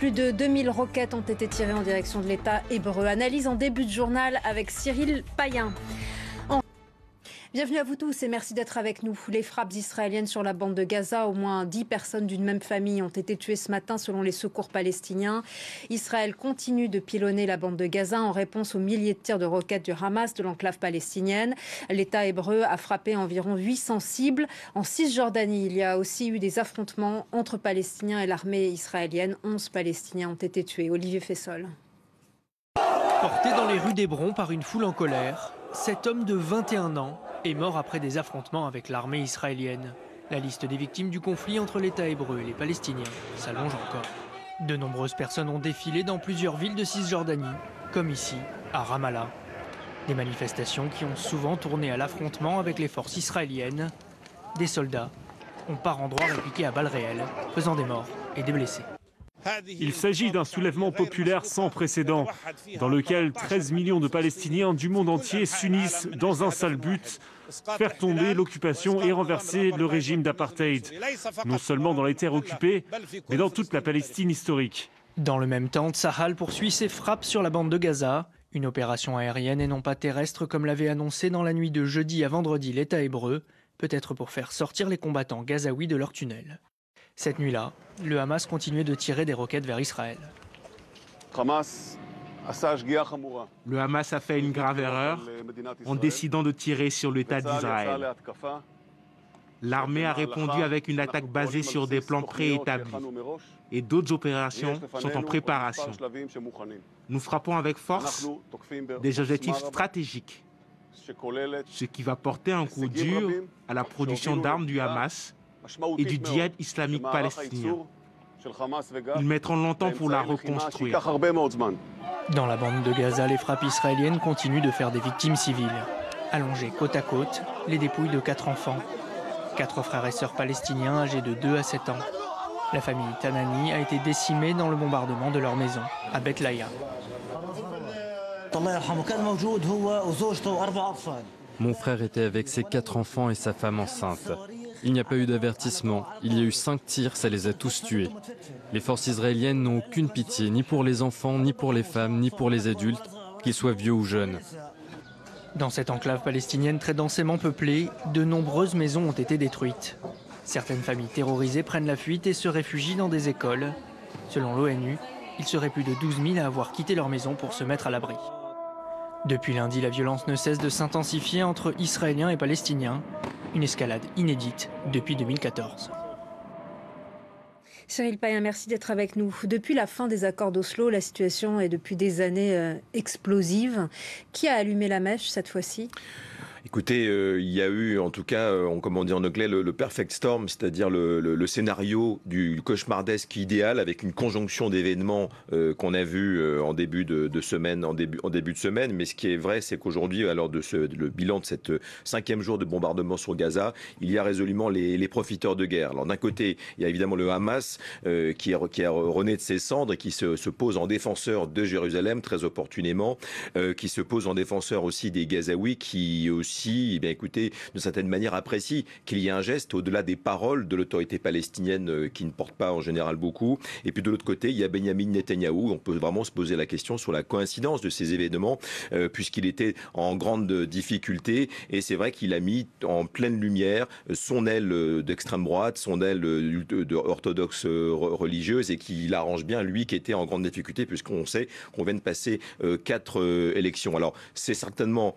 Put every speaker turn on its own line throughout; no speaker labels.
Plus de 2000 roquettes ont été tirées en direction de l'État hébreu. Analyse en début de journal avec Cyril Payen. Bienvenue à vous tous et merci d'être avec nous. Les frappes israéliennes sur la bande de Gaza, au moins 10 personnes d'une même famille ont été tuées ce matin selon les secours palestiniens. Israël continue de pilonner la bande de Gaza en réponse aux milliers de tirs de roquettes du Hamas de l'enclave palestinienne. L'État hébreu a frappé environ 800 cibles. En Cisjordanie, il y a aussi eu des affrontements entre Palestiniens et l'armée israélienne. 11 Palestiniens ont été tués. Olivier Fessol.
Porté dans les rues d'Hébron par une foule en colère, cet homme de 21 ans est mort après des affrontements avec l'armée israélienne. La liste des victimes du conflit entre l'État hébreu et les Palestiniens s'allonge encore. De nombreuses personnes ont défilé dans plusieurs villes de Cisjordanie, comme ici, à Ramallah. Des manifestations qui ont souvent tourné à l'affrontement avec les forces israéliennes. Des soldats ont par endroits répliqué à balles réelles, faisant des morts et des blessés.
Il s'agit d'un soulèvement populaire sans précédent, dans lequel 13 millions de Palestiniens du monde entier s'unissent dans un seul but, faire tomber l'occupation et renverser le régime d'apartheid, non seulement dans les terres occupées, mais dans toute la Palestine historique.
Dans le même temps, Tsahal poursuit ses frappes sur la bande de Gaza, une opération aérienne et non pas terrestre comme l'avait annoncé dans la nuit de jeudi à vendredi l'État hébreu, peut-être pour faire sortir les combattants gazaouis de leur tunnel. Cette nuit-là, le Hamas continuait de tirer des roquettes vers Israël.
Le Hamas a fait une grave erreur en décidant de tirer sur l'État d'Israël. L'armée a répondu avec une attaque basée sur des plans préétablis et d'autres opérations sont en préparation. Nous frappons avec force des objectifs stratégiques, ce qui va porter un coup dur à la production d'armes du Hamas et du djihad islamique palestinien. Ils mettront longtemps pour la reconstruire.
Dans la bande de Gaza, les frappes israéliennes continuent de faire des victimes civiles. Allongées côte à côte, les dépouilles de 4 enfants. 4 frères et sœurs palestiniens âgés de 2 à 7 ans. La famille Tanani a été décimée dans le bombardement de leur maison, à Beth Laïa.
Mon frère était avec ses 4 enfants et sa femme enceinte. Il n'y a pas eu d'avertissement. Il y a eu 5 tirs, ça les a tous tués. Les forces israéliennes n'ont aucune pitié, ni pour les enfants, ni pour les femmes, ni pour les adultes, qu'ils soient vieux ou jeunes.
Dans cette enclave palestinienne très densément peuplée, de nombreuses maisons ont été détruites. Certaines familles terrorisées prennent la fuite et se réfugient dans des écoles. Selon l'ONU, il serait plus de 12 000 à avoir quitté leur maison pour se mettre à l'abri. Depuis lundi, la violence ne cesse de s'intensifier entre Israéliens et Palestiniens. Une escalade inédite depuis 2014.
Cyril Payen, merci d'être avec nous. Depuis la fin des accords d'Oslo, la situation est depuis des années explosive. Qui a allumé la mèche cette fois-ci ?
Écoutez, il y a eu, en tout cas, comme on dit en anglais, le perfect storm, c'est-à-dire le scénario du cauchemardesque idéal avec une conjonction d'événements qu'on a vu en début de semaine, en début de semaine. Mais ce qui est vrai, c'est qu'aujourd'hui, alors le bilan de cette 5e jour de bombardement sur Gaza, il y a résolument les profiteurs de guerre. Alors d'un côté, il y a évidemment le Hamas qui a rené de ses cendres et qui se pose en défenseur de Jérusalem très opportunément, qui se pose en défenseur aussi des Gazaouis qui aussi, eh bien, écoutez, de certaine manière apprécie qu'il y ait un geste au-delà des paroles de l'autorité palestinienne qui ne porte pas en général beaucoup. Et puis de l'autre côté, il y a Benyamin Netanyahou. On peut vraiment se poser la question sur la coïncidence de ces événements, puisqu'il était en grande difficulté. Et c'est vrai qu'il a mis en pleine lumière son aile d'extrême droite, son aile orthodoxe religieuse, et qu'il arrange bien, lui, qui était en grande difficulté, puisqu'on sait qu'on vient de passer 4 élections. Alors, c'est certainement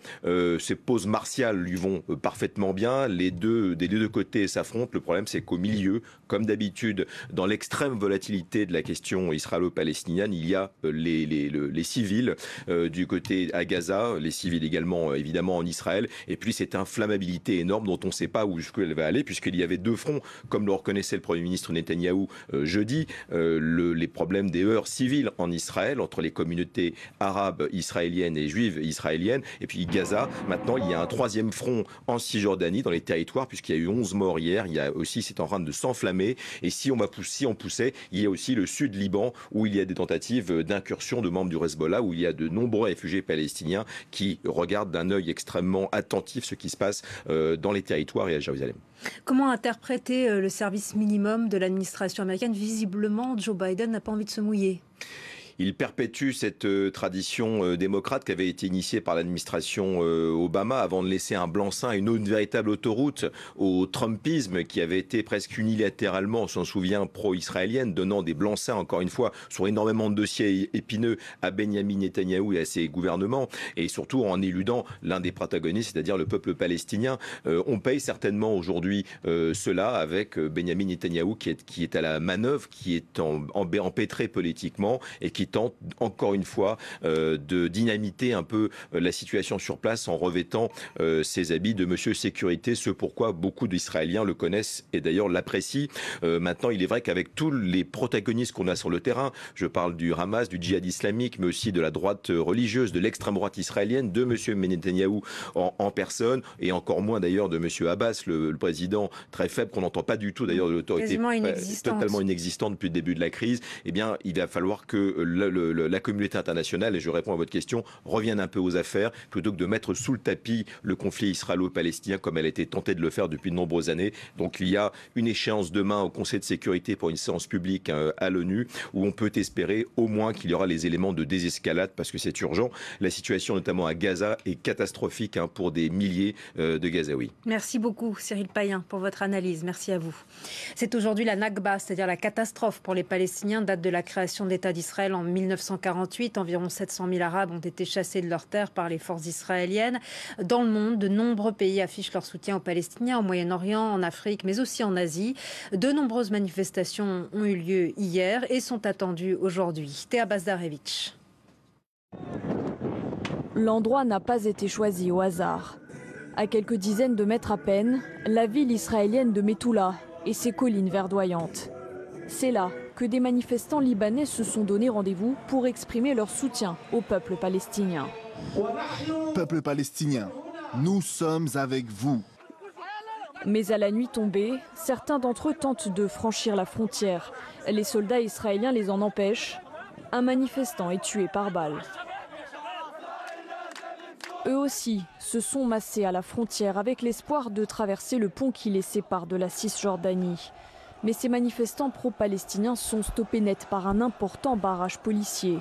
ces pauses martiales lui vont parfaitement bien. Des deux côtés s'affrontent. Le problème, c'est qu'au milieu, comme d'habitude, dans l'extrême volatilité de la question israélo-palestinienne, il y a les civils du côté à Gaza, les civils également évidemment en Israël, et puis cette inflammabilité énorme dont on ne sait pas où jusqu'où elle va aller, puisqu'il y avait 2 fronts, comme le reconnaissait le Premier ministre Netanyahou jeudi, les problèmes des heurts civils en Israël entre les communautés arabes israéliennes et juives israéliennes, et puis Gaza. Maintenant, il y a un troisième front en Cisjordanie, dans les territoires, puisqu'il y a eu 11 morts hier. Il y a aussi, c'est en train de s'enflammer. Et si on poussait, il y a aussi le sud Liban, où il y a des tentatives d'incursion de membres du Hezbollah, où il y a de nombreux réfugiés palestiniens qui regardent d'un œil extrêmement attentif ce qui se passe dans les territoires et à Jérusalem.
Comment interpréter le service minimum de l'administration américaine? Visiblement, Joe Biden n'a pas envie de se mouiller.
Il perpétue cette tradition démocrate qui avait été initiée par l'administration Obama avant de laisser un blanc-seing et une véritable autoroute au Trumpisme qui avait été presque unilatéralement, on s'en souvient, pro-israélienne, donnant des blancs-seings, encore une fois, sur énormément de dossiers épineux à Benyamin Netanyahou et à ses gouvernements, et surtout en éludant l'un des protagonistes, c'est-à-dire le peuple palestinien. On paye certainement aujourd'hui cela avec Benyamin Netanyahou qui est à la manœuvre, qui est empêtré politiquement et qui tente encore une fois de dynamiter un peu la situation sur place en revêtant ses habits de monsieur sécurité, ce pourquoi beaucoup d'Israéliens le connaissent et d'ailleurs l'apprécient. Maintenant, il est vrai qu'avec tous les protagonistes qu'on a sur le terrain, je parle du Hamas, du djihad islamique, mais aussi de la droite religieuse, de l'extrême droite israélienne, de monsieur Netanyahou en personne, et encore moins d'ailleurs de monsieur Abbas, le président très faible, qu'on n'entend pas du tout d'ailleurs de l'autorité, totalement inexistante depuis le début de la crise. Eh bien, il va falloir que la communauté internationale, et je réponds à votre question, revienne un peu aux affaires, plutôt que de mettre sous le tapis le conflit israélo-palestinien comme elle a été tentée de le faire depuis de nombreuses années. Donc il y a une échéance demain au Conseil de sécurité pour une séance publique à l'ONU où on peut espérer au moins qu'il y aura les éléments de désescalade parce que c'est urgent. La situation notamment à Gaza est catastrophique pour des milliers de Gazaouis.
Merci beaucoup Cyril Payen pour votre analyse. Merci à vous. C'est aujourd'hui la Nakba, c'est-à-dire la catastrophe pour les Palestiniens, date de la création de l'État d'Israël en 1948. Environ 700 000 Arabes ont été chassés de leurs terres par les forces israéliennes. Dans le monde, de nombreux pays affichent leur soutien aux Palestiniens, au Moyen-Orient, en Afrique, mais aussi en Asie. De nombreuses manifestations ont eu lieu hier et sont attendues aujourd'hui. Théa Bazdarevich.
L'endroit n'a pas été choisi au hasard. À quelques dizaines de mètres à peine, la ville israélienne de Methoula et ses collines verdoyantes. C'est là que des manifestants libanais se sont donné rendez-vous pour exprimer leur soutien au peuple palestinien.
Peuple palestinien, nous sommes avec vous.
Mais à la nuit tombée, certains d'entre eux tentent de franchir la frontière. Les soldats israéliens les en empêchent. Un manifestant est tué par balle. Eux aussi se sont massés à la frontière avec l'espoir de traverser le pont qui les sépare de la Cisjordanie. Mais ces manifestants pro-palestiniens sont stoppés net par un important barrage policier.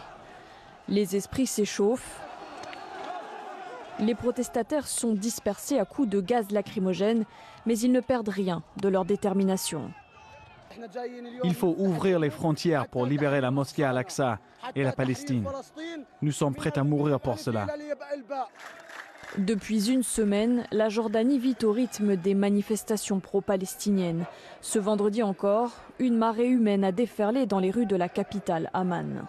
Les esprits s'échauffent. Les protestataires sont dispersés à coups de gaz lacrymogène, mais ils ne perdent rien de leur détermination.
Il faut ouvrir les frontières pour libérer la mosquée Al-Aqsa et la Palestine. Nous sommes prêts à mourir pour cela.
Depuis une semaine, la Jordanie vit au rythme des manifestations pro-palestiniennes. Ce vendredi encore, une marée humaine a déferlé dans les rues de la capitale, Amman.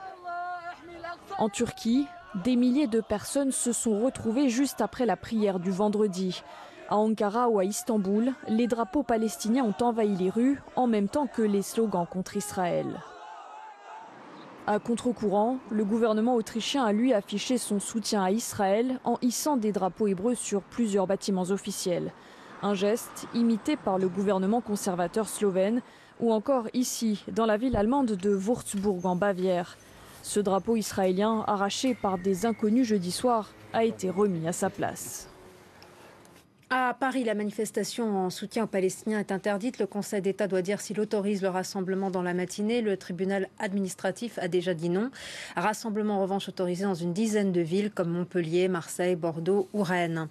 En Turquie, des milliers de personnes se sont retrouvées juste après la prière du vendredi. À Ankara ou à Istanbul, les drapeaux palestiniens ont envahi les rues en même temps que les slogans contre Israël. À contre-courant, le gouvernement autrichien a lui affiché son soutien à Israël en hissant des drapeaux hébreux sur plusieurs bâtiments officiels. Un geste imité par le gouvernement conservateur slovène ou encore ici, dans la ville allemande de Würzburg en Bavière. Ce drapeau israélien, arraché par des inconnus jeudi soir, a été remis à sa place.
À Paris, la manifestation en soutien aux Palestiniens est interdite. Le Conseil d'État doit dire s'il autorise le rassemblement dans la matinée. Le tribunal administratif a déjà dit non. Rassemblement en revanche autorisé dans une dizaine de villes comme Montpellier, Marseille, Bordeaux ou Rennes.